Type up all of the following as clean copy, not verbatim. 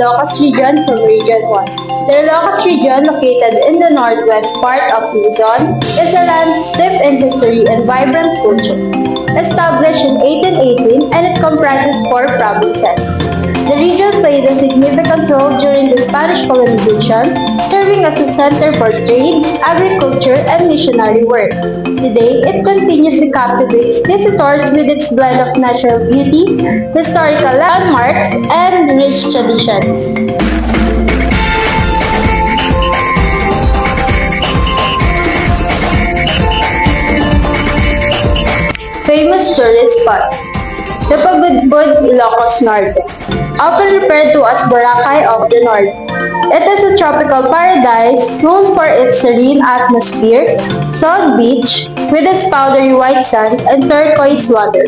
Ilocos region from Region 1. The Ilocos region, located in the northwest part of Luzon, is a land steeped in history and vibrant culture. Established in 1818, and it comprises 4 provinces. The region played a significant role during the Spanish colonization, serving as a center for trade, agriculture, and missionary work. Today, it continues to captivate visitors with its blend of natural beauty, historical landmarks, and rich traditions. Famous tourist spot, the Pagudpud, Ilocos Norte, often referred to as Boracay of the North. It is a tropical paradise known for its serene atmosphere, salt beach with its powdery white sand and turquoise water.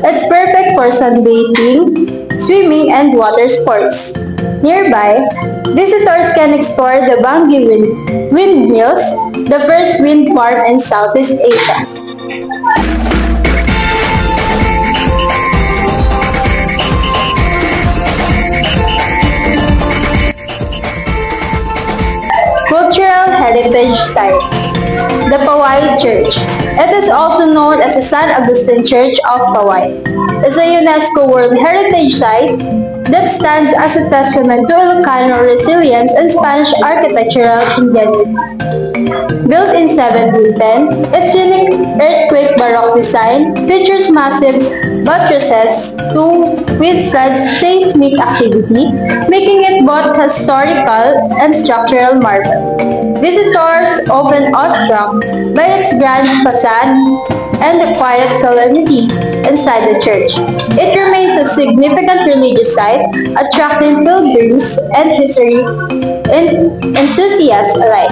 It's perfect for sunbathing, swimming, and water sports. Nearby, visitors can explore the Bangi Windmills, the first wind farm in Southeast Asia. Cultural Heritage Site, the Poway Church. It is also known as the San Agustin Church of Poway. It's a UNESCO World Heritage Site that stands as a testament to Ilocano resilience and Spanish architectural ingenuity. Built in 1710, its unique earthquake Baroque design features massive buttresses to withstand seismic activity, making it both historical and structural marvel. Visitors often awestruck by its grand facade and the quiet solemnity inside the church. It remains a significant religious site, attracting pilgrims and history enthusiasts alike.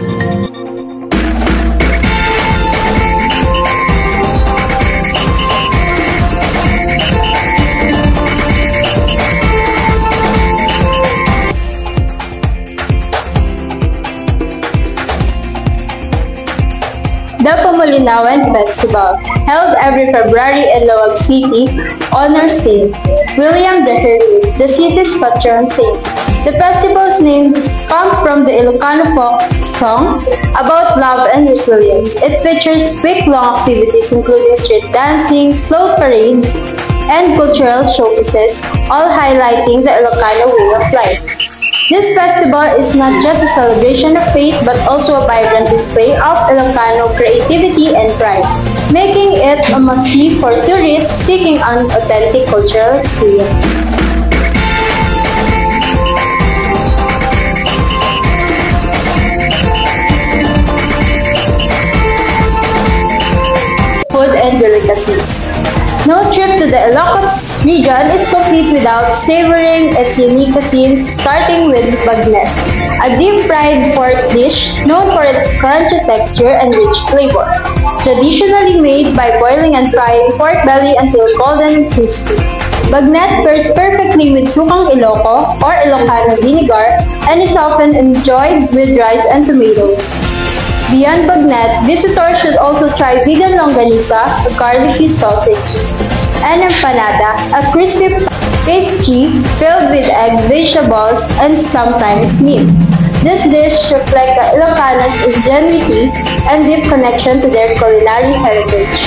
The Pamulinawan Festival, held every February in Loag City, honors Saint William the Hermit, the city's patron saint. The festival's name comes from the Ilocano folk song about love and resilience. It features week-long activities including street dancing, float parade, and cultural showcases, all highlighting the Ilocano way of life. This festival is not just a celebration of faith but also a vibrant display of Ilocano creativity and pride, making it a must-see for tourists seeking an authentic cultural experience. Food and delicacies. No trip to the Ilocos region is complete without savoring its unique cuisine, starting with bagnet, a deep-fried pork dish known for its crunchy texture and rich flavor. Traditionally made by boiling and frying pork belly until golden and crispy. Bagnet pairs perfectly with sukang Iloco or Ilocano vinegar and is often enjoyed with rice and tomatoes. Beyond bagnet, visitors should also try vegan longanisa, a garlicky sausage, and empanada, a crispy pastry filled with egg, vegetables, and sometimes meat. This dish reflects the Ilocanos' ingenuity and deep connection to their culinary heritage.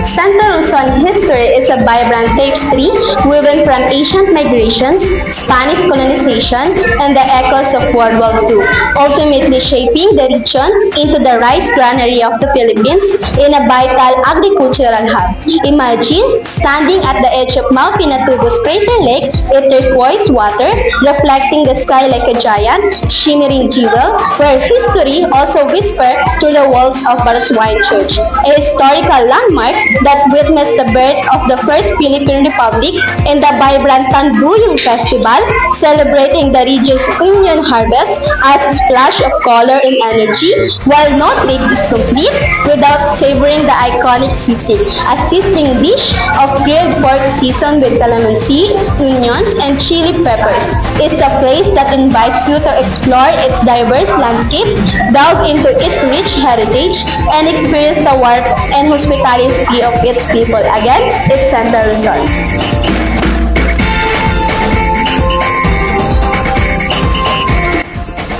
Central Luzon history is a vibrant tapestry woven from ancient migrations, Spanish colonization, and the echoes of World War II, ultimately shaping the region into the rice granary of the Philippines in a vital agricultural hub. Imagine standing at the edge of Mount Pinatubo's crater lake, its turquoise water reflecting the sky like a giant, shimmering jewel, where history also whispers through the walls of Baraswayan Church, a historical landmark that witnessed the birth of the first Philippine Republic and the vibrant Tanduyong Festival, celebrating the region's union harvest as a splash of color and energy, while no trip is complete without savoring the iconic sisig, a sizzling dish of grilled pork seasoned with calamansi, onions, and chili peppers. It's a place that invites you to explore its diverse landscape, delve into its rich heritage, and experience the warmth and hospitality of its people. Again, it's Central Luzon.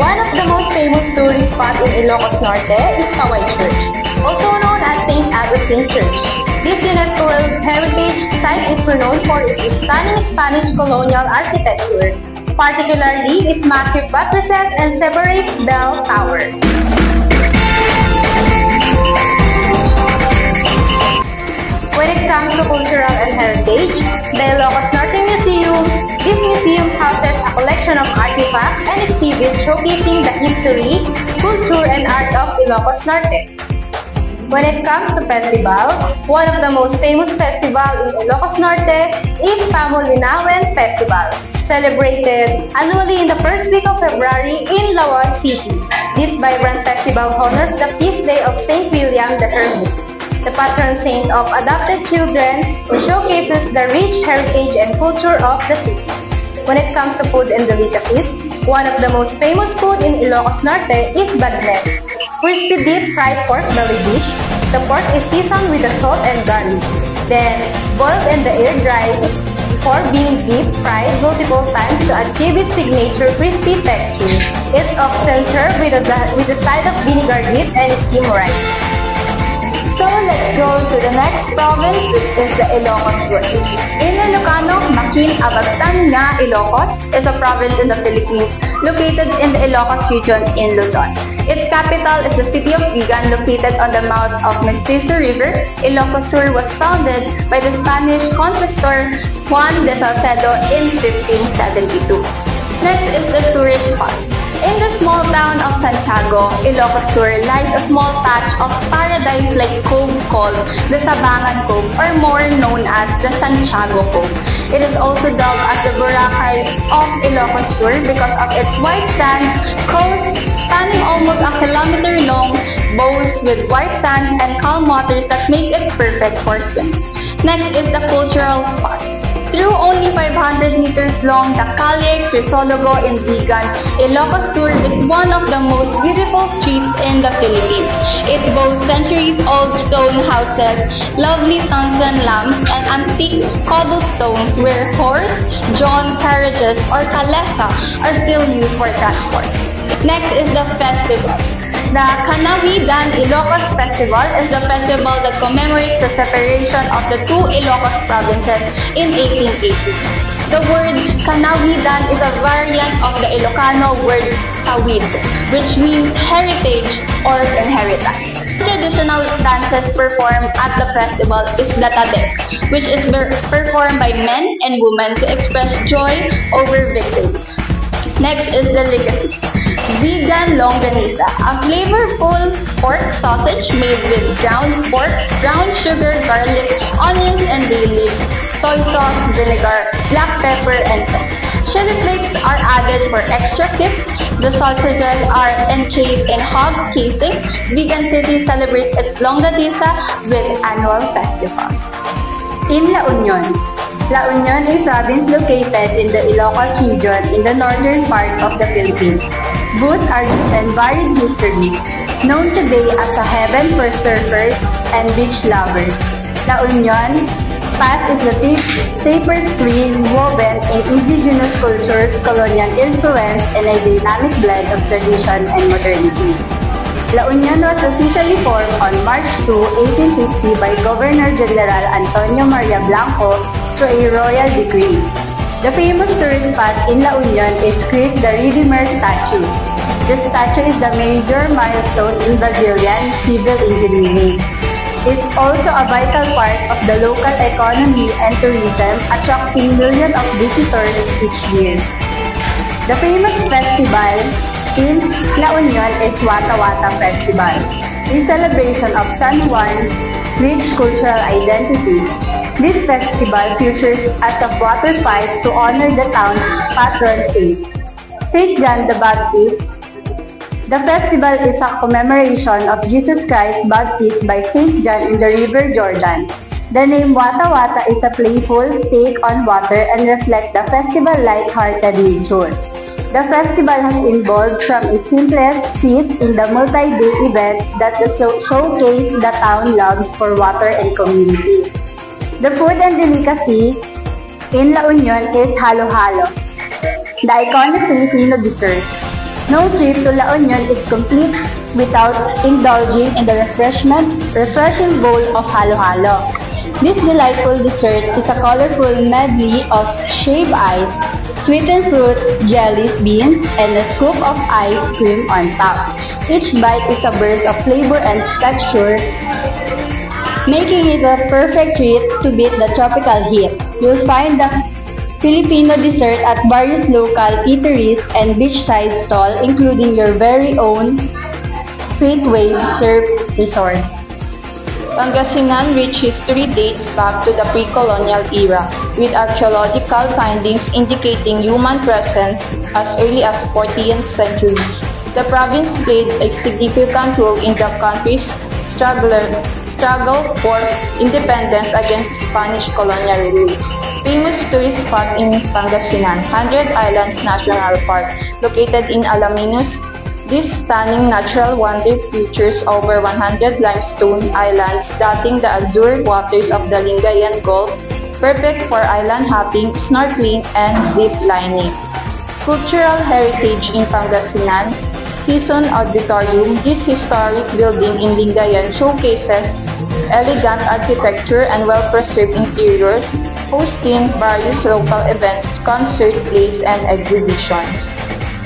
One of the most famous tourist spots in Ilocos Norte is Kaway Church, also known as St. Augustine Church. This UNESCO World Heritage Site is renowned for its stunning Spanish colonial architecture, particularly its massive buttresses and separate bell tower. When it comes to cultural and heritage, the Ilocos Norte Museum, this museum houses a collection of artifacts and exhibits showcasing the history, culture, and art of Ilocos Norte. When it comes to festival, one of the most famous festivals in Ilocos Norte is Pamulinawen Festival, celebrated annually in the first week of February in Lawan City. This vibrant festival honors the feast day of Saint William the Hermit, the patron saint of adopted children, who showcases the rich heritage and culture of the city. When it comes to food and delicacies, one of the most famous food in Ilocos Norte is bagnet, crispy deep fried pork belly dish. The pork is seasoned with the salt and garlic, then boiled in the air dried before being deep fried multiple times to achieve its signature crispy texture. It's often served with a side of vinegar dip and steamed rice. So let's go to the next province, which is the Ilocos Sur. In Ilocano, Makin-Abagtan nga Ilocos is a province in the Philippines located in the Ilocos region in Luzon. Its capital is the city of Vigan, located on the mouth of Mestizo River. Ilocos Sur was founded by the Spanish conquistador Juan de Salcedo in 1572. Next is the tourist spot. In the small town of Santiago, Ilocos Sur lies a small patch of paradise-like cove called the Sabangan Cove, or more known as the Santiago Cove. It is also dubbed as the Boracay of Ilocos Sur because of its white sands, coast spanning almost a kilometer long, boasts with white sands and calm waters that make it perfect for swimming. Next is the cultural spot. Through only 500 meters long, the Calle Crisologo in Vigan, Ilocos Sur is one of the most beautiful streets in the Philippines. It boasts centuries-old stone houses, lovely tungsten lamps, and antique cobblestones where horse-drawn carriages or kalesa are still used for transport. Next is the festivals. The Kanawidan Ilocos Festival is the festival that commemorates the separation of the two Ilocos provinces in 1880. The word Kanawidan is a variant of the Ilocano word Kawid, which means heritage or inheritance. Traditional dances performed at the festival is the Tadek, which is performed by men and women to express joy over victory. Next is the legacies. Vigan Longanisa, a flavorful pork sausage made with ground pork, brown sugar, garlic, onions and bay leaves, soy sauce, vinegar, black pepper, and salt. Chili flakes are added for extra kick. The sausages are encased in hog casing. Vigan City celebrates its Longanisa with annual festival. In La Union, La Union is a province located in the Ilocos region in the northern part of the Philippines. Both are rich and varied history, known today as a heaven for surfers and beach lovers. La Union Pass is the tapestry woven in indigenous cultures, colonial influence, and a dynamic blend of tradition and modernity. La Union was officially formed on March 2, 1850 by Governor General Antonio Maria Blanco through a royal decree. The famous tourist spot in La Union is Chris the Redeemer statue. The statue is the major milestone in Brazilian civil engineering. It's also a vital part of the local economy and tourism, attracting millions of visitors each year. The famous festival in La Union is Wata Wata Festival, a celebration of San Juan's rich cultural identity. This festival features as a water fight to honor the town's patron saint, Saint John the Baptist. The festival is a commemoration of Jesus Christ baptized by Saint John in the River Jordan. The name Wata Wata is a playful take on water and reflects the festival's light-hearted nature. The festival has evolved from a simplest feast in the multi-day event that showcase the town loves for water and community. The food and delicacy in La Union is halo-halo, the iconic Filipino dessert. No trip to La Union is complete without indulging in the refreshing bowl of halo-halo. This delightful dessert is a colorful medley of shaved ice, sweetened fruits, jellies, beans, and a scoop of ice cream on top. Each bite is a burst of flavor and texture, making it a perfect treat to beat the tropical heat. You'll find the Filipino dessert at various local eateries and beachside stalls, including your very own Faith Wave Surf Resort. Pangasinan rich history dates back to the pre-colonial era, with archaeological findings indicating human presence as early as 14th century. The province played a significant role in the country's struggle for independence against Spanish colonial rule. Famous tourist spot in Pangasinan, Hundred Islands National Park, located in Alaminos. This stunning natural wonder features over 100 limestone islands dotting the azure waters of the Lingayen Gulf, perfect for island hopping, snorkeling, and zip lining. Cultural heritage in Pangasinan, Season Auditorium. This historic building in Lingayen showcases elegant architecture and well-preserved interiors, hosting various local events, concert plays, and exhibitions.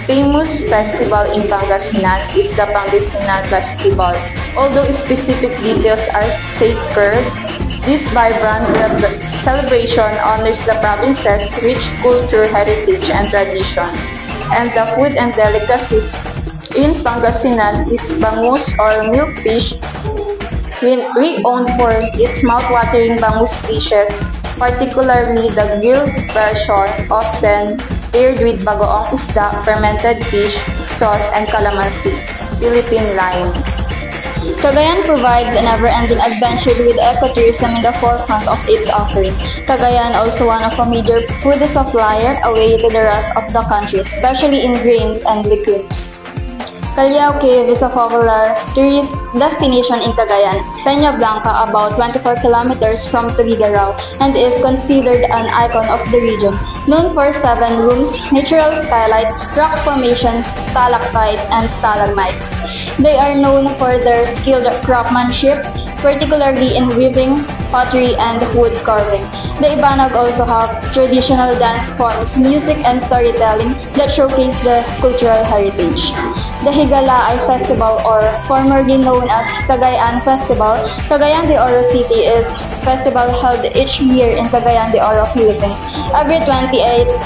Famous festival in Pangasinan is the Pangasinan Festival. Although specific details are secret, this vibrant celebration honors the province's rich culture, heritage, and traditions. And the food and delicacies in Pangasinan is bangus or milkfish, renowned for its mouth-watering bangus dishes, particularly the grilled version, often paired with bagoong isda, fermented fish, sauce, and calamansi, Philippine lime. Cagayan provides a never-ending adventure with ecotourism in the forefront of its offering. Cagayan also one of a major food supplier away to the rest of the country, especially in grains and liquids. Callao Cave is a popular tourist destination in Cagayan, Peña Blanca, about 24 kilometers from Tugigaraw, and is considered an icon of the region. Known for 7 rooms, natural skylight, rock formations, stalactites, and stalagmites. They are known for their skilled craftsmanship, particularly in weaving, pottery, and wood carving. The Ibanag also have traditional dance forms, music, and storytelling that showcase the cultural heritage. The Higalaay Festival, or formerly known as Cagayan Festival, Cagayan de Oro City, is a festival held each year in Cagayan de Oro, Philippines, every 28th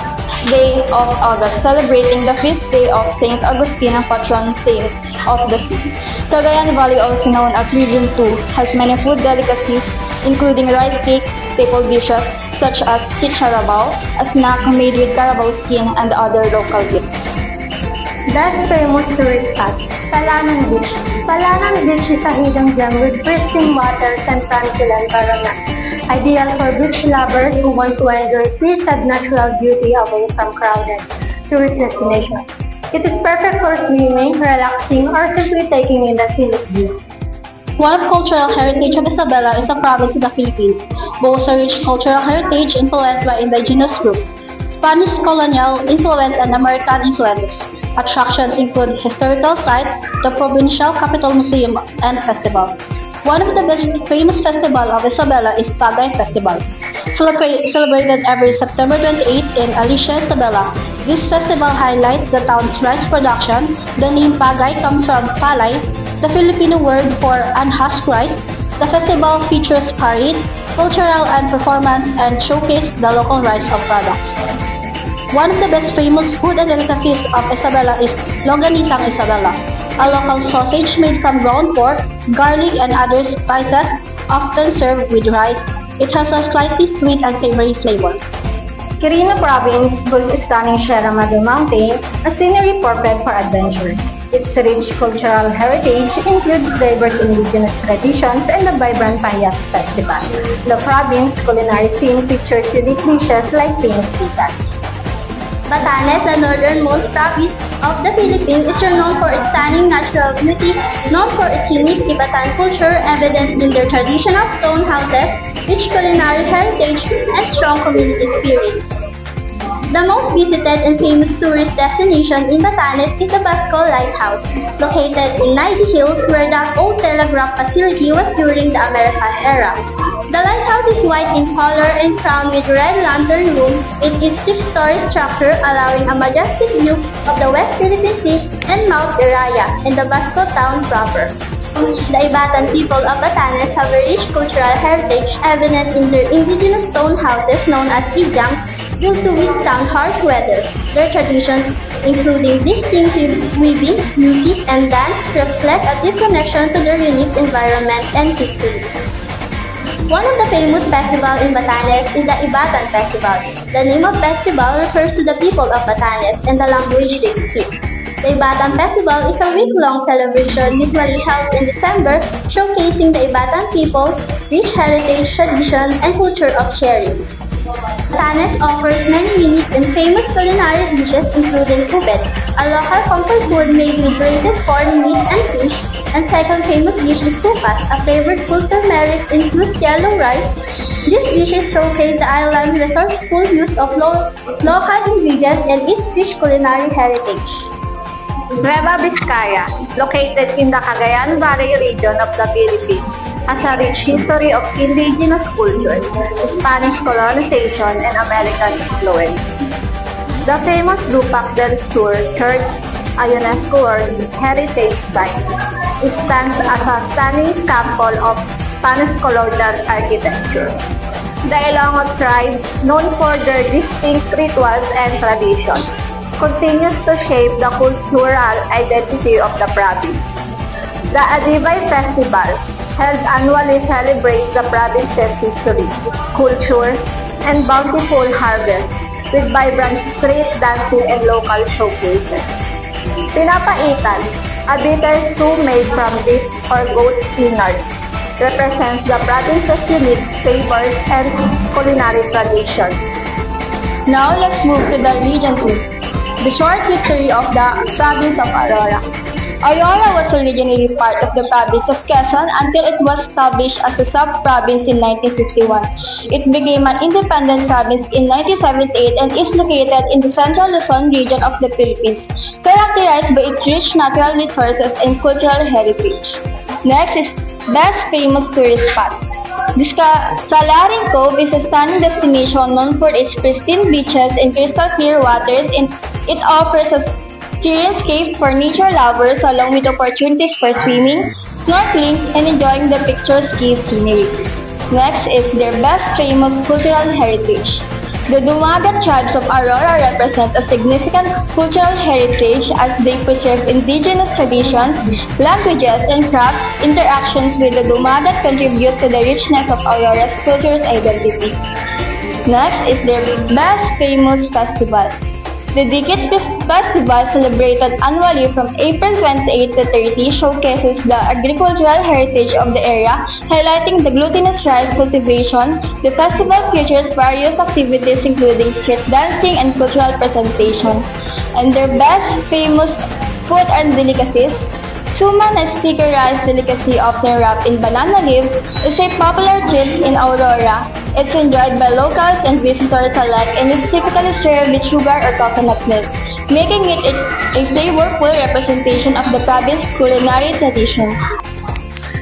day of August, celebrating the feast day of Saint Augustine, patron saint of the city. Cagayan Valley, also known as Region 2, has many food delicacies, including rice cakes, staple dishes such as chicharabao, a snack made with carabao skin, and other local gifts. Best famous tourist spot, Palanan Beach. Palanan Beach is a hidden gem with pristine waters and tranquil environment. Ideal for beach lovers who want to enjoy peace and natural beauty away from crowded tourist destinations. It is perfect for swimming, relaxing, or simply taking in the scenic views. One of cultural heritage of Isabela is a province in the Philippines, boasts a rich cultural heritage influenced by indigenous groups, Spanish colonial influence, and American influences. Attractions include historical sites, the Provincial Capital Museum, and festival. One of the best famous festivals of Isabela is Pagay Festival, celebrated every September 28 in Alicia, Isabela. This festival highlights the town's rice production. The name Pagay comes from palay, the Filipino word for unhusked rice. The festival features parades, cultural and performance, and showcase the local rice products. One of the best famous food and delicacies of Isabela is Longganisang Isabela, a local sausage made from ground pork, garlic, and other spices, often served with rice. It has a slightly sweet and savory flavor. Quirino Province boasts stunning Sierra Madre Mountain, a scenery perfect for adventure. Its rich cultural heritage includes diverse indigenous traditions and the vibrant Payas Festival. The province's culinary scene features unique dishes like Pinoy Pita. Batanes, the northernmost province of the Philippines, is renowned for its stunning natural beauty, known for its unique Tibetan culture evident in their traditional stone houses, rich culinary heritage, and strong community spirit. The most visited and famous tourist destination in Batanes is the Basco Lighthouse, located in Nidy Hills where the old telegraph facility was during the American era. The lighthouse is white in color and crowned with red lantern room. It is a 6-story structure allowing a majestic view of the West Philippine Sea and Mount Iraya and the Basco town proper. The Ibatan people of Batanes have a rich cultural heritage evident in their indigenous stone houses known as idyang, built to withstand harsh weather. Their traditions, including distinctive weaving, music, and dance, reflect a deep connection to their unique environment and history. One of the famous festivals in Batanes is the Ibatan Festival. The name of festival refers to the people of Batanes and the language they speak. The Ibatan Festival is a week-long celebration usually held in December, showcasing the Ibatan people's rich heritage, tradition, and culture of sharing. Batanes offers many unique and famous culinary dishes including ubet, a local comfort food made with grated corn, meat, and fish. And second famous dish is supas, a favorite full turmeric-infused yellow rice. These dishes showcase the island's resourceful use of local ingredients and its rich culinary heritage. Nueva Vizcaya, located in the Cagayan Valley region of the Philippines, has a rich history of indigenous cultures, Spanish colonization, and American influence. The famous Dupac del Sur Church, a UNESCO World Heritage Site, stands as a stunning example of Spanish colonial architecture. The Ilonggo tribe, known for their distinct rituals and traditions, continues to shape the cultural identity of the province. The Adibay Festival, held annually, celebrates the province's history, culture, and bountiful harvest with vibrant street dancing and local showcases. Pinapaitan, a bitter stew made from beef or goat innards, represents the province's unique flavors and culinary traditions. Now let's move to the Region 2. The short history of the province of Aurora. Aurora was originally part of the province of Quezon until it was established as a sub-province in 1951. It became an independent province in 1978 and is located in the central Luzon region of the Philippines, characterized by its rich natural resources and cultural heritage. Next is best famous tourist spot. Salaring Cove is a stunning destination known for its pristine beaches and crystal clear waters. It offers a serene for nature lovers along with opportunities for swimming, snorkeling, and enjoying the picturesque scenery. Next is their best famous cultural heritage. The Dumagat tribes of Aurora represent a significant cultural heritage as they preserve indigenous traditions, languages, and crafts. Interactions with the Dumagat contribute to the richness of Aurora's culture's identity. Next is their best famous festival. The Dikit Festival, celebrated annually from April 28 to 30, showcases the agricultural heritage of the area, highlighting the glutinous rice cultivation. The festival features various activities including street dancing and cultural presentation. And their best famous food and delicacies. Suman, a sticky rice delicacy often wrapped in banana leaf, is a popular treat in Aurora. It's enjoyed by locals and visitors alike and is typically served with sugar or coconut milk, making it a flavorful representation of the province's culinary traditions.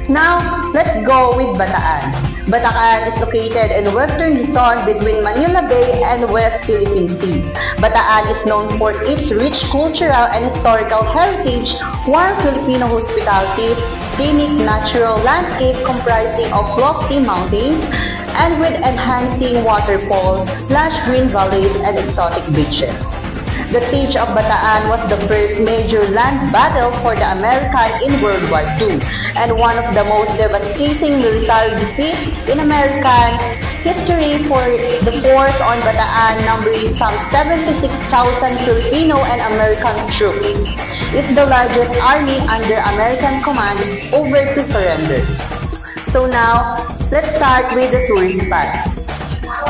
Now, let's go with Bataan. Bataan is located in western Luzon between Manila Bay and West Philippine Sea. Bataan is known for its rich cultural and historical heritage, warm Filipino hospitality, scenic natural landscape comprising of lofty mountains, and with enhancing waterfalls, lush green valleys, and exotic beaches. The Siege of Bataan was the first major land battle for the American in World War II, and one of the most devastating military defeats in American history. For the force on Bataan, numbering some 76,000 Filipino and American troops, is the largest army under American command over to surrender. So now, let's start with the tourist spot.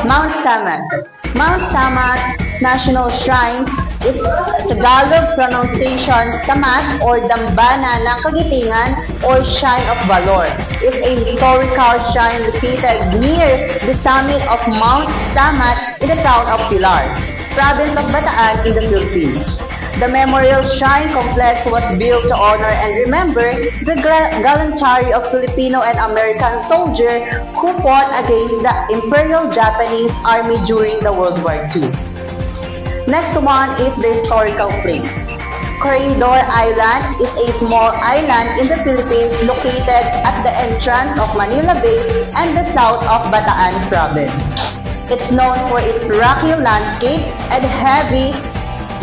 Mount Samat. Mount Samat, national shrine is Tagalog pronunciation Samat or Dambana ng Kagitingan or Shrine of Valor. Is a historical shrine located near the summit of Mount Samat in the town of Pilar, province of Bataan in the Philippines. The memorial shrine complex was built to honor and remember the gallantry of Filipino and American soldiers who fought against the Imperial Japanese Army during the World War II. Next one is the historical place. Corregidor Island is a small island in the Philippines located at the entrance of Manila Bay and the south of Bataan Province. It's known for its rocky landscape and heavy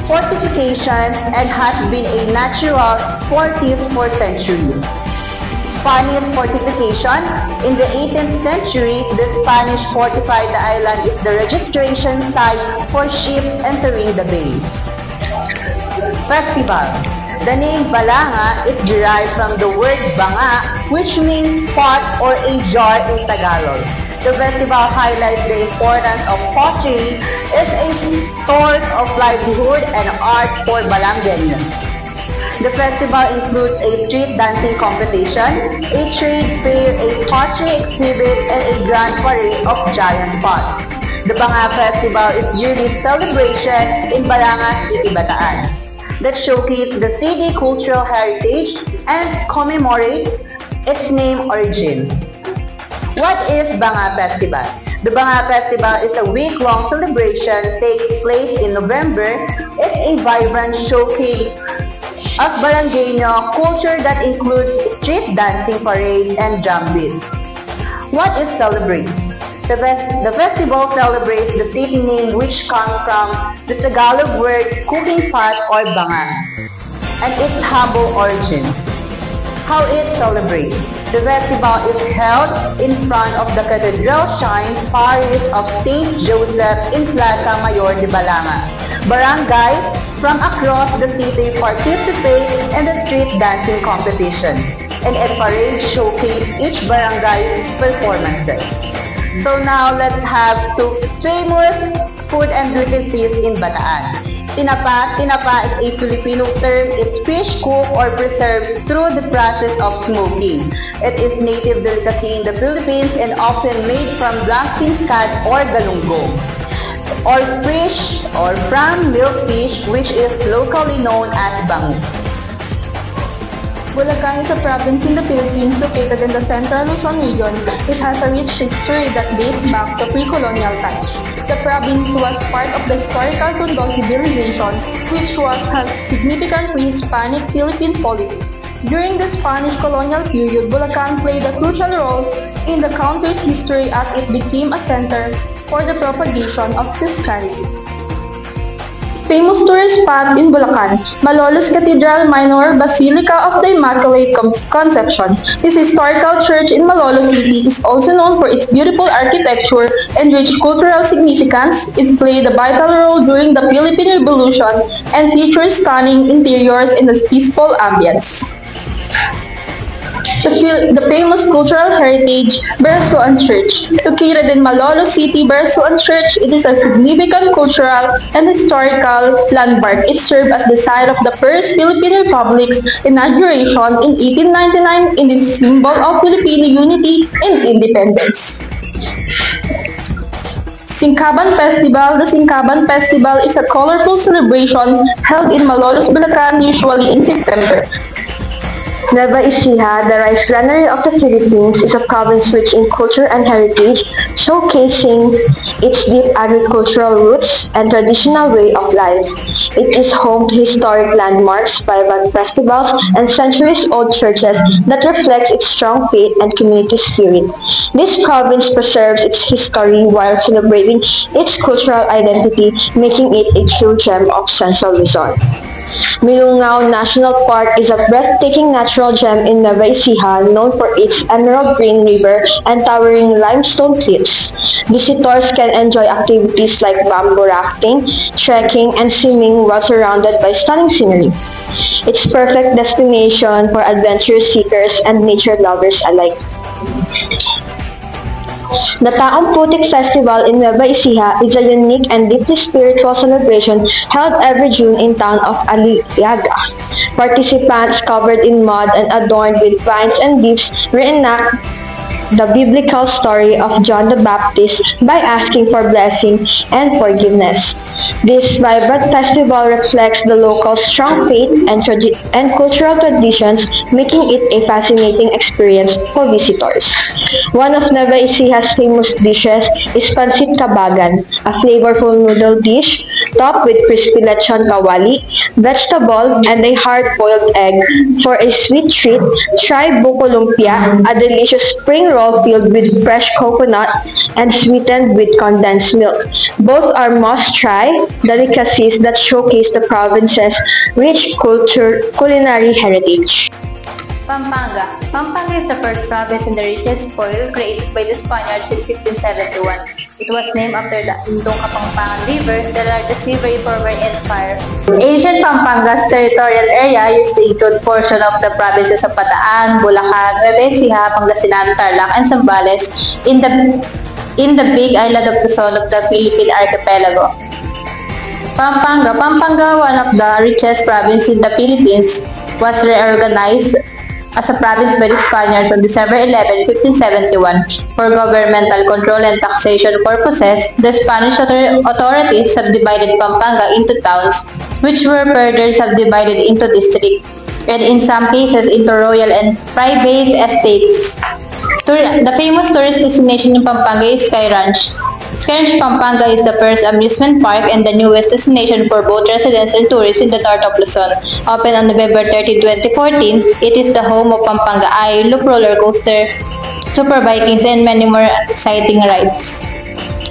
fortifications and has been a natural fortress for centuries. Spanish fortification. In the 18th century, the Spanish fortified the island is the registration site for ships entering the bay. Festival. The name Balanga is derived from the word banga, which means pot or a jar in Tagalog. The festival highlights the importance of pottery as a source of livelihood and art for Balangueños. The festival includes a street dancing competition, a trade fair, a pottery exhibit, and a grand parade of giant pots. The Banga Festival is yearly celebration in Balanga City, Bataan that showcases the city cultural heritage and commemorates its name origins. What is Banga Festival? The Banga Festival is a week-long celebration takes place in November. It's a vibrant showcase of Balangueño culture that includes street dancing, parades, and drum beats. What is celebrates? The festival celebrates the city name which comes from the Tagalog word cooking pot or banga and its humble origins. How it celebrates? The festival is held in front of the Cathedral Shrine Parish of St. Joseph in Plaza Mayor de Balanga. Barangays from across the city participate in the street dancing competition, and a parade showcase each barangay's performances. So now let's have two famous food and delicacies in Bataan. Tinapa. Tinapa is a Filipino term. It's fish cooked or preserved through the process of smoking. It is native delicacy in the Philippines and often made from black pinskat or galunggong, or fish or from milkfish, which is locally known as bangus. Bulacan is a province in the Philippines located in the central Luzon region. It has a rich history that dates back to pre-colonial times. The province was part of the historical Tondo civilization, which has significant pre-Hispanic Philippine polity. During the Spanish colonial period, Bulacan played a crucial role in the country's history as it became a center for the propagation of Christianity. Famous tourist spot in Bulacan, Malolos Cathedral Minor Basilica of the Immaculate Conception. This historical church in Malolos City is also known for its beautiful architecture and rich cultural significance. It played a vital role during the Philippine Revolution and features stunning interiors in a peaceful ambience. The famous cultural heritage, Bersuan Church. Located in Malolos City, Bersuan Church, it is a significant cultural and historical landmark. It served as the site of the first Philippine Republic's inauguration in 1899 in the symbol of Filipino unity and independence. Singkaban Festival. The Singkaban Festival is a colorful celebration held in Malolos, Bulacan, usually in September. Nueva Ecija, the rice granary of the Philippines, is a province rich in culture and heritage, showcasing its deep agricultural roots and traditional way of life. It is home to historic landmarks, vibrant festivals, and centuries-old churches that reflects its strong faith and community spirit. This province preserves its history while celebrating its cultural identity, making it a true gem of Central Luzon. Milungao National Park is a breathtaking natural gem in Nueva Ecija, known for its emerald green river and towering limestone cliffs. Visitors can enjoy activities like bamboo rafting, trekking, and swimming while surrounded by stunning scenery. It's a perfect destination for adventure seekers and nature lovers alike. The Taong Putik Festival in Nueva Ecija is a unique and deeply spiritual celebration held every June in town of Aliaga. Participants covered in mud and adorned with vines and leaves reenact the biblical story of John the Baptist by asking for blessing and forgiveness. This vibrant festival reflects the local strong faith and cultural traditions, making it a fascinating experience for visitors. One of Nueva Ecija's famous dishes is Pancit Kabagan, a flavorful noodle dish topped with crispy lechon kawali, vegetable, and a hard-boiled egg. For a sweet treat, try Buko Lumpia, a delicious spring roll filled with fresh coconut and sweetened with condensed milk. Both are must-try delicacies that showcase the province's rich culinary heritage. Pampanga. Pampanga is the first province in the richest soil created by the Spaniards in 1571. It was named after the Indong Kapampangan River, the largest river in former empire. Ancient Pampanga's territorial area used to include portion of the provinces of Bataan, Bulacan, Nueva Ecija, Pangasinan, Tarlac, and Zambales in the big island of Luzon of the Philippine archipelago. Pampanga, one of the richest provinces in the Philippines, was reorganized as a province by the Spaniards on December 11, 1571. For governmental control and taxation purposes, the Spanish authorities subdivided Pampanga into towns, which were further subdivided into districts, and in some cases into royal and private estates. The famous tourist destination in Pampanga is Sky Ranch. Sky Ranch Pampanga is the first amusement park and the newest destination for both residents and tourists in the north of Luzon. Opened on November 30, 2014, it is the home of Pampanga Eye, Loop roller coaster, Super Vikings, and many more exciting rides.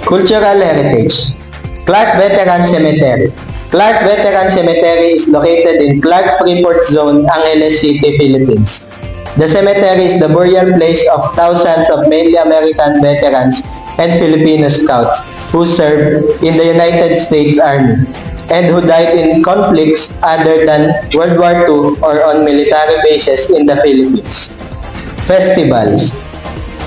Cultural heritage. Clark Veteran Cemetery. Clark Veteran Cemetery is located in Clark Freeport Zone, Angeles City, Philippines. The cemetery is the burial place of thousands of mainly American veterans and Filipino scouts who served in the United States Army and who died in conflicts other than World War II or on military bases in the Philippines. Festivals.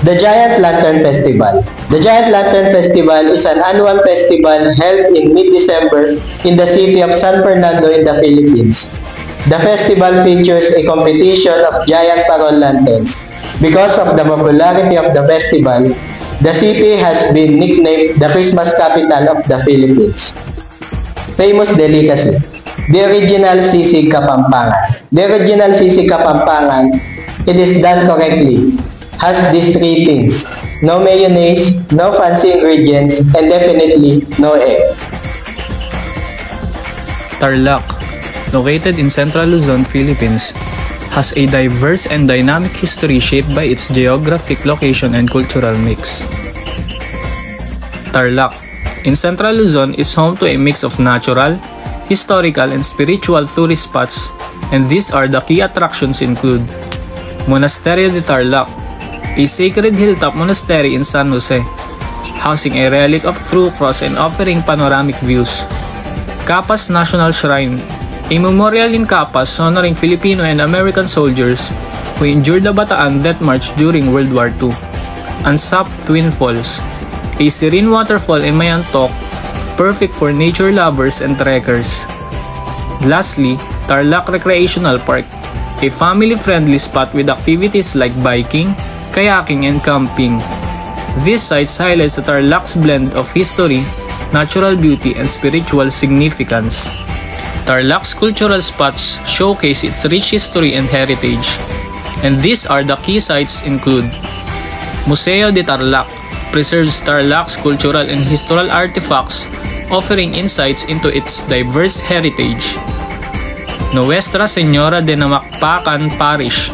The Giant Lantern Festival. The Giant Lantern Festival is an annual festival held in mid-December in the city of San Fernando in the Philippines. The festival features a competition of giant parol lanterns. Because of the popularity of the festival, the city has been nicknamed the Christmas capital of the Philippines. Famous delicacy. The original sisig Kapampangan. The original sisig Kapampangan, it is done correctly, has these three things: no mayonnaise, no fancy ingredients, and definitely no egg. Tarlac, located in Central Luzon, Philippines, has a diverse and dynamic history shaped by its geographic location and cultural mix. Tarlac, in Central Luzon, is home to a mix of natural, historical, and spiritual tourist spots, and these are the key attractions include Monasterio de Tarlac, a sacred hilltop monastery in San Jose, housing a relic of True Cross and offering panoramic views. Capas National Shrine, a memorial in Capas honoring Filipino and American soldiers who endured the Bataan Death March during World War II. Ansap Twin Falls, a serene waterfall in Mayantok, perfect for nature lovers and trekkers. Lastly, Tarlac Recreational Park, a family-friendly spot with activities like biking, kayaking, and camping. This site highlights the Tarlac's blend of history, natural beauty, and spiritual significance. Tarlac's cultural spots showcase its rich history and heritage, and these are the key sites include Museo de Tarlac, preserves Tarlac's cultural and historical artifacts, offering insights into its diverse heritage. Nuestra Señora de Namakpakan Parish,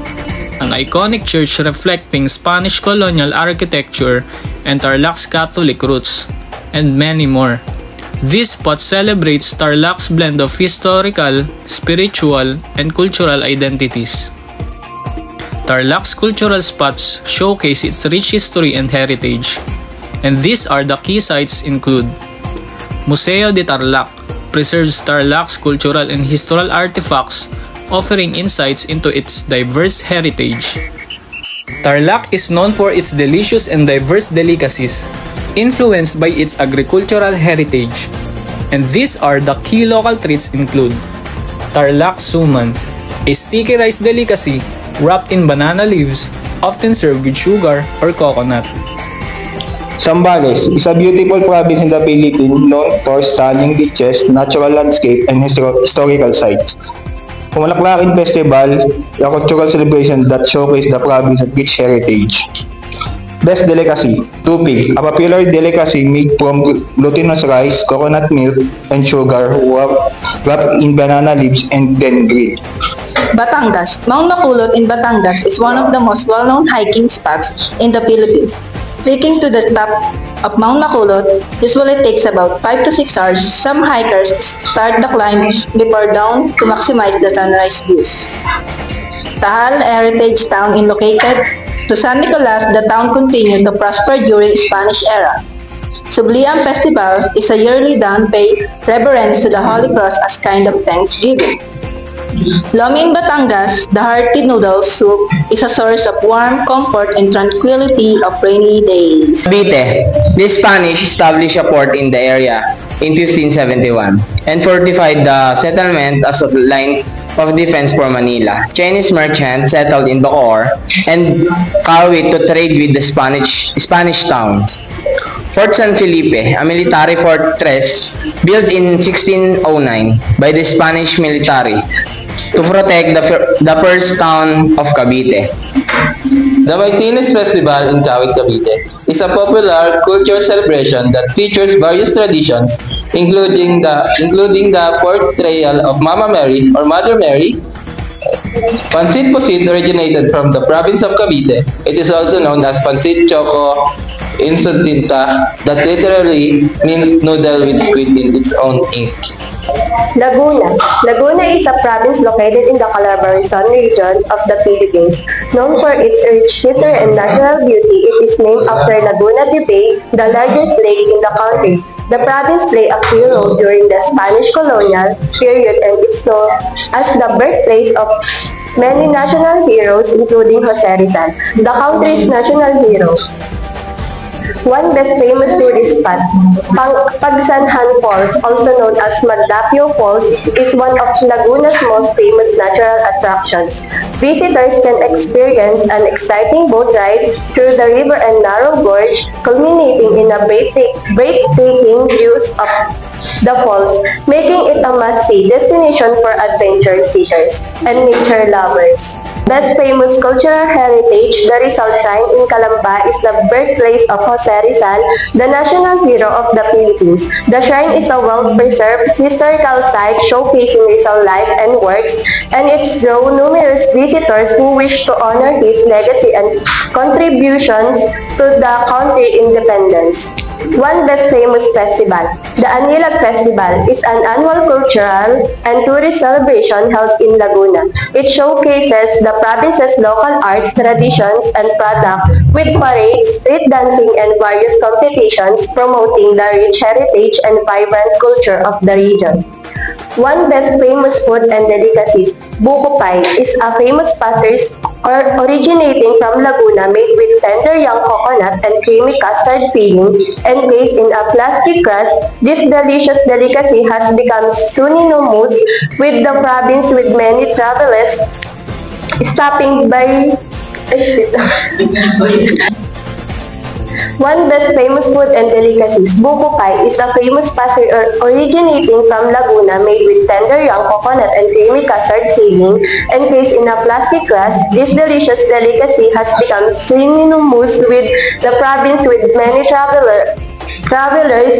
an iconic church reflecting Spanish colonial architecture and Tarlac's Catholic roots, and many more. This spot celebrates Tarlac's blend of historical, spiritual, and cultural identities. Tarlac's cultural spots showcase its rich history and heritage, and these are the key sites include Museo de Tarlac, preserves Tarlac's cultural and historical artifacts, offering insights into its diverse heritage. Tarlac is known for its delicious and diverse delicacies, influenced by its agricultural heritage. And these are the key local treats include Tarlac Suman, a sticky rice delicacy wrapped in banana leaves, often served with sugar or coconut. Zambales is a beautiful province in the Philippines known for stunning beaches, natural landscape, and historical sites. Pumalaklakin Festival, a cultural celebration that showcases the province's rich heritage. Best delicacy, tupig, a popular delicacy made from glutinous rice, coconut milk, and sugar wrapped in banana leaves and then grilled. Batangas. Mount Makulot in Batangas is one of the most well-known hiking spots in the Philippines. Trekking to the top of Mount Makulot usually takes about 5 to 6 hours. Some hikers start the climb before dawn to maximize the sunrise views. Taal Heritage Town is located to San Nicolas. The town continued to prosper during Spanish era. Subliam Festival is a yearly dawn pay reverence to the Holy Cross as kind of thanksgiving. Lomi in Batangas, the hearty noodle soup is a source of warmth, comfort, and tranquility of rainy days. Cavite. The Spanish established a port in the area in 1571 and fortified the settlement as a line of defense for Manila. Chinese merchants settled in Bacoor and Kawit to trade with the Spanish towns. Fort San Felipe, a military fortress built in 1609 by the Spanish military to protect the first town of Cavite. The Maitines Festival in Kawit, Cavite is a popular cultural celebration that features various traditions, including the portrayal of Mama Mary or Mother Mary. Pancit Pusit originated from the province of Cavite. It is also known as Pancit Choco Instantinta, that literally means noodle with squid in its own ink. Laguna. Laguna is a province located in the Calabarzon region of the Philippines. Known for its rich history and natural beauty, it is named after Laguna de Bay, the largest lake in the country. The province played a key role during the Spanish colonial period and is known as the birthplace of many national heroes, including Jose Rizal, the country's national hero. One best famous tourist spot, Pagsanhan Falls, also known as Magdapio Falls, is one of Laguna's most famous natural attractions. Visitors can experience an exciting boat ride through the river and narrow gorge, culminating in a breathtaking views of the falls, making it a must-see destination for adventure seekers and nature lovers. Best famous cultural heritage, the Rizal Shrine in Calamba is the birthplace of Jose Rizal, the national hero of the Philippines. The shrine is a well-preserved historical site showcasing Rizal life and works, and it's draw numerous visitors who wish to honor his legacy and contributions to the country's independence. One best famous festival, the Anilag Festival, is an annual cultural and tourist celebration held in Laguna. It showcases the province's local arts, traditions, and products with parades, street dancing, and various competitions promoting the rich heritage and vibrant culture of the region. One best famous food and delicacies, buko pie, is a famous pastries originating from Laguna made with tender young coconut and creamy custard filling and placed in a plastic crust. This delicious delicacy has become synonymous with the province, with many travelers stopping by. One best famous food and delicacies, buko pie, is a famous pastry originating from Laguna made with tender young coconut and creamy custard filling and placed in a plastic crust. This delicious delicacy has become synonymous with the province, with many travelers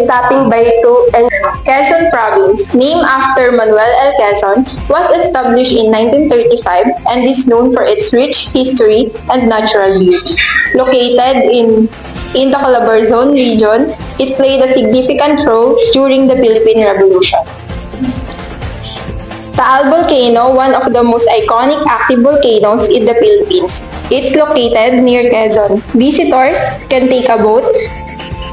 stopping by to and Quezon Province, named after Manuel L. Quezon, was established in 1935 and is known for its rich history and natural beauty. Located in the Calabarzon region, it played a significant role during the Philippine Revolution. Taal Volcano, one of the most iconic active volcanoes in the Philippines. It's located near Quezon. Visitors can take a boat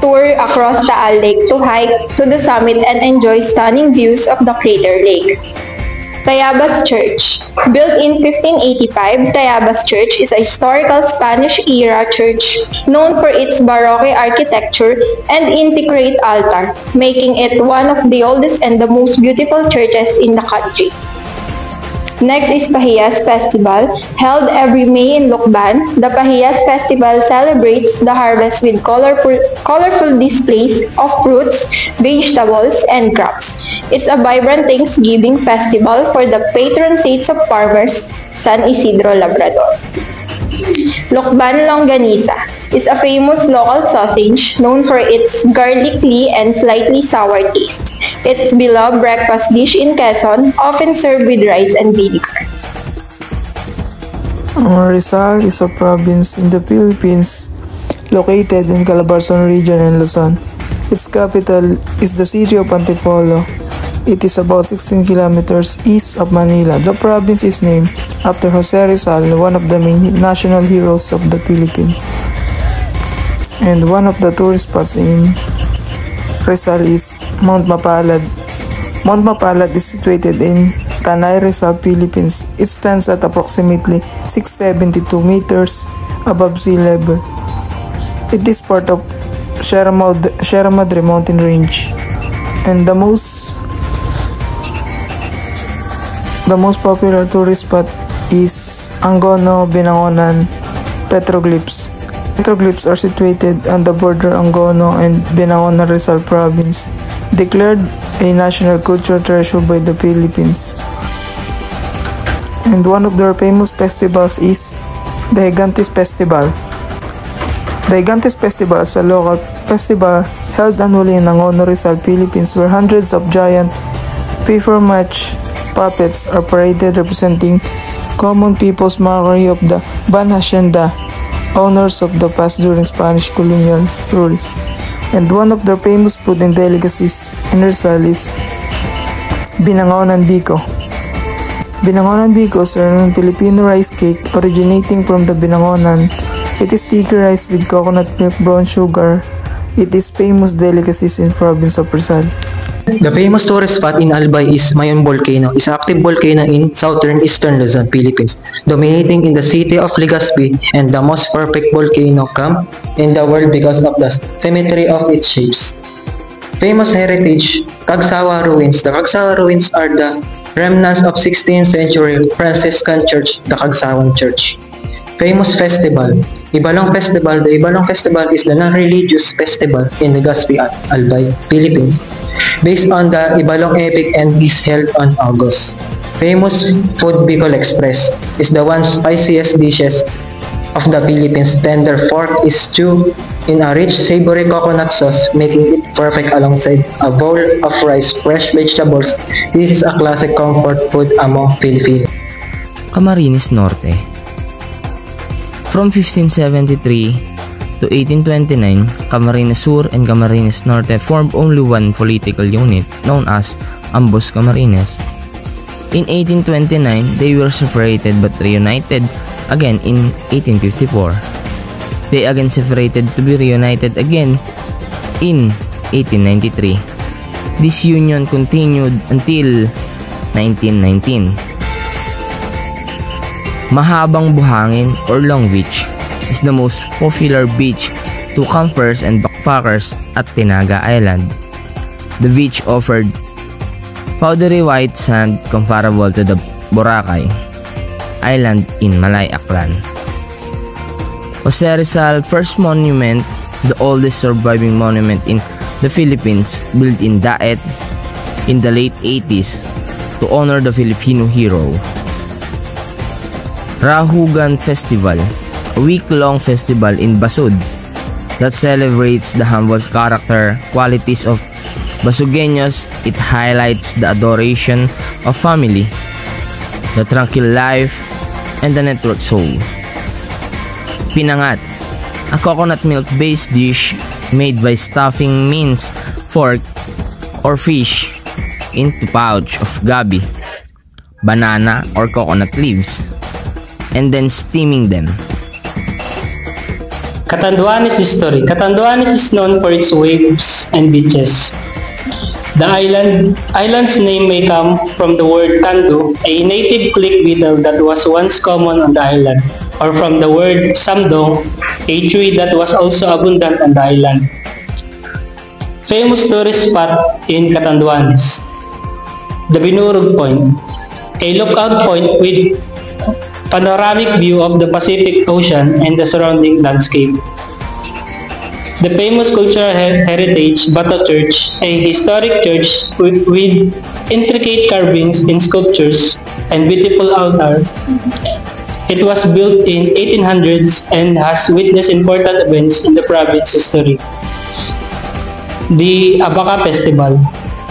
tour across Taal Lake to hike to the summit and enjoy stunning views of the crater lake. Tayabas Church. Built in 1585, Tayabas Church is a historical Spanish-era church known for its Baroque architecture and intricate altar, making it one of the oldest and the most beautiful churches in the country. Next is Pahiyas Festival. Held every May in Lucban, the Pahiyas Festival celebrates the harvest with colorful displays of fruits, vegetables, and crops. It's a vibrant Thanksgiving festival for the patron saints of farmers, San Isidro Labrador. Lucban Longanisa is a famous local sausage known for its garlicky and slightly sour taste. It's beloved breakfast dish in Quezon, often served with rice and vinegar. Rizal is a province in the Philippines located in Calabarzon region and Luzon. Its capital is the city of Antipolo. It is about 16 kilometers east of Manila. The province is named after Jose Rizal, one of the main national heroes of the Philippines. And one of the tourist spots in Rizal is Mount Mapalad. Mount Mapalad is situated in Tanay, Rizal, Philippines. It stands at approximately 672 meters above sea level. It is part of Sierra Madre mountain range, and the most popular tourist spot is Angono, Binangonan, Petroglyphs. Petroglyphs are situated on the border of Angono and Binangonan, Rizal province, declared a national cultural treasure by the Philippines. And one of their famous festivals is the Gigantes Festival. The Gigantes Festival is a local festival held annually in Angono, Rizal, Philippines, where hundreds of giant paper-mache puppets are paraded representing common people's mockery of the Ban Hacienda, owners of the past during Spanish colonial rule. And one of their famous food and delicacies in Rizal is Binangonan Biko. Binangonan Biko is a Filipino rice cake originating from the Binangonan. It is sticky rice with coconut milk, brown sugar. It is famous delicacies in province of Rizal. The famous tourist spot in Albay is Mayon Volcano. It's an active volcano in southern eastern Luzon, Philippines, dominating in the city of Legazpi and the most perfect volcano camp in the world because of the symmetry of its shapes. Famous heritage, Cagsawa Ruins. The Cagsawa Ruins are the remnants of 16th century Franciscan Church, the Cagsawan Church. Famous festival, Ibalong Festival. The Ibalong Festival is the non-religious festival in Legazpi, Albay, Philippines, based on the Ibalong epic and is held on August. Famous food Bicol Express is the one spiciest dishes of the Philippines. Tender pork is stewed in a rich savory coconut sauce, making it perfect alongside a bowl of rice, fresh vegetables. This is a classic comfort food among Filipinos. Camarines Norte. From 1573 to 1829, Camarines Sur and Camarines Norte formed only one political unit known as Ambos Camarines. In 1829, they were separated but reunited again in 1854. They again separated to be reunited again in 1893. This union continued until 1919. Mahabang Buhangin or Long Beach is the most popular beach to campers and backpackers at Tinaga Island. The beach offered powdery white sand comparable to the Boracay Island in Malay Aklan. Jose Rizal first monument, the oldest surviving monument in the Philippines, built in Daet in the late 80s to honor the Filipino hero. Rahugan Festival, a week-long festival in Basud that celebrates the humble character qualities of Basugueños. It highlights the adoration of family, the tranquil life, and the network soul. Pinangat, a coconut milk-based dish made by stuffing minced fork or fish into pouch of gabi, banana, or coconut leaves, and then steaming them. Catanduanes history. Catanduanes is known for its waves and beaches. The island's name may come from the word kando, a native click beetle that was once common on the island, or from the word samdong, a tree that was also abundant on the island. Famous tourist spot in Catanduanes, the Binurog Point, a lookout point with panoramic view of the Pacific Ocean and the surrounding landscape. The famous cultural heritage, Bato Church, a historic church with intricate carvings and sculptures and beautiful altar. It was built in 1800s and has witnessed important events in the province history. The Abaca Festival,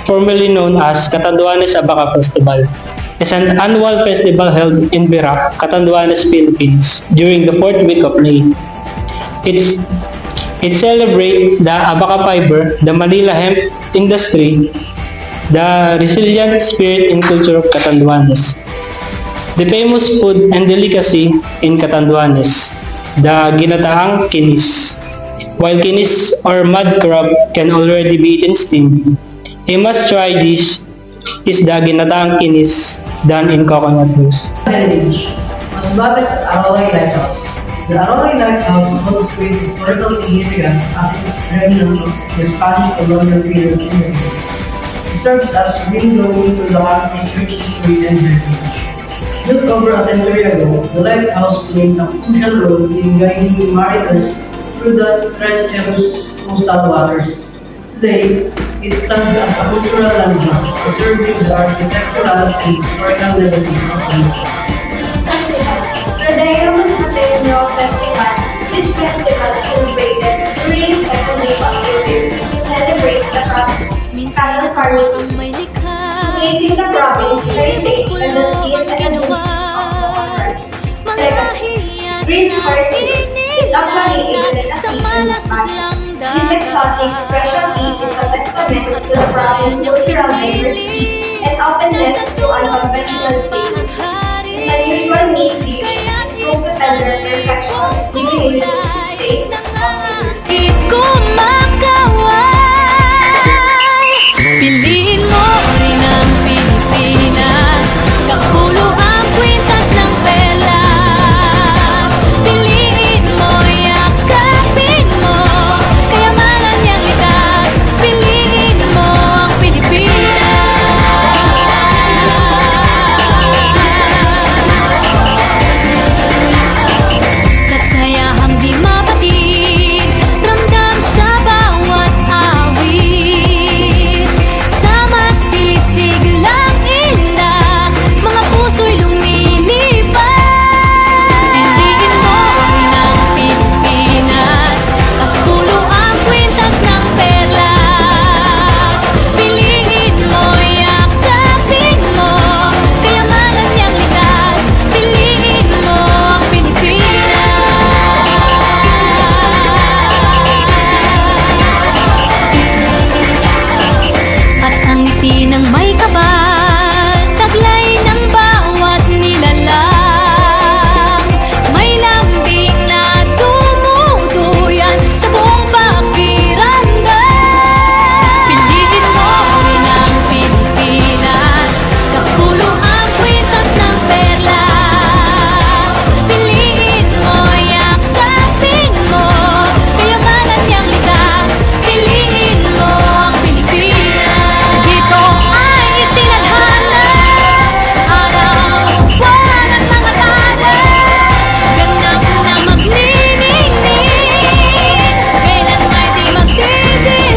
formerly known as Catanduanes Abaca Festival, is an annual festival held in Virac, Catanduanes, Philippines, during the 4th week of May. It celebrates the abaca fiber, the Manila hemp industry, the resilient spirit and culture of Catanduanes. The famous food and delicacy in Catanduanes, the ginataang kinis. While kinis or mud crab can already be eaten steamed, a must-try dish is the ginataang kinis done in coconut milk. Heritage, Masbate Aroray Lighthouse. The Aroray Lighthouse holds great historical significance as it is remnant of the Spanish colonial period in the Philippines. It serves as window into the country's rich history and heritage. Built over a century ago, the lighthouse played a crucial role in guiding mariners through the treacherous coastal waters. Today, it stands as a cultural landmark, preserving the architectural and historical legacy of the nation. Rodeo Masbate Festival. This festival is celebrated during the second week of April to celebrate the province's cattle farming, showcasing the province's heritage and the skill and ability of local farmers. Green horsey is actually a delicacy in Spanish. This exotic specialty is a testament to the province's cultural diversity and openness to unconventional flavors. This unusual meat dish is cooked to tender perfection, giving it a taste of savor. Piliin mo rin ang Pilipinas, kapulo ang kwintas ng perlas. Piliin mo, yakapin mo, kayamanan niyang likas. Piliin mo ang Pilipinas. Kasayahang di mapatid, ramdam sa bawat awit. Sama silisig lang indak, mga puso'y lumilipad. Piliin mo rin ang Pilipinas, kapulo ang kwintas ng perlas. Piliin mo, yakapin mo, kayamanan niyang likas. Piliin mo ang Pilipinas. At ang ngiti ng may kapal, taglay ng bawat nilalang. May lambing na tumutuyan sa buong pakiramdam. Piliin mo rin ang Pilipinas, kapulo ang kwintas ng perlas. Piliin mo, yakapin mo, kayamanan niyang likas. Piliin mo ang Pilipinas. Dito ay itinadhana, araw-buwan at mga tala. Ganap na magniningning, kailan may di magdidilim.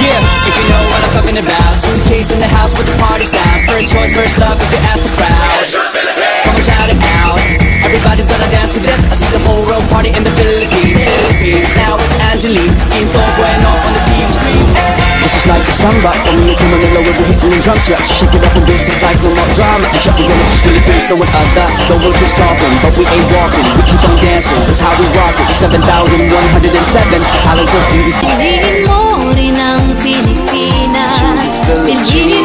Yeah, if you know what I'm talking about. Suitcase in the house with the party sound. First choice, first love, if you ask the crowd. Come on, shout it out. Everybody's gonna dance to this. I see the whole world party in the Philippines. Now with Angelique, Info Bueno on the TV screen. This is like a samba, from me to Manila with the hitting and drum set. Shake it up and dance it like no more drama. And check the women to Philippines, no one other. The world keeps talking, but we ain't walking. We keep on dancing, that's how we rock it. 7,107 islands of beauty. Piliin mo rin ang Pilipinas. Piliin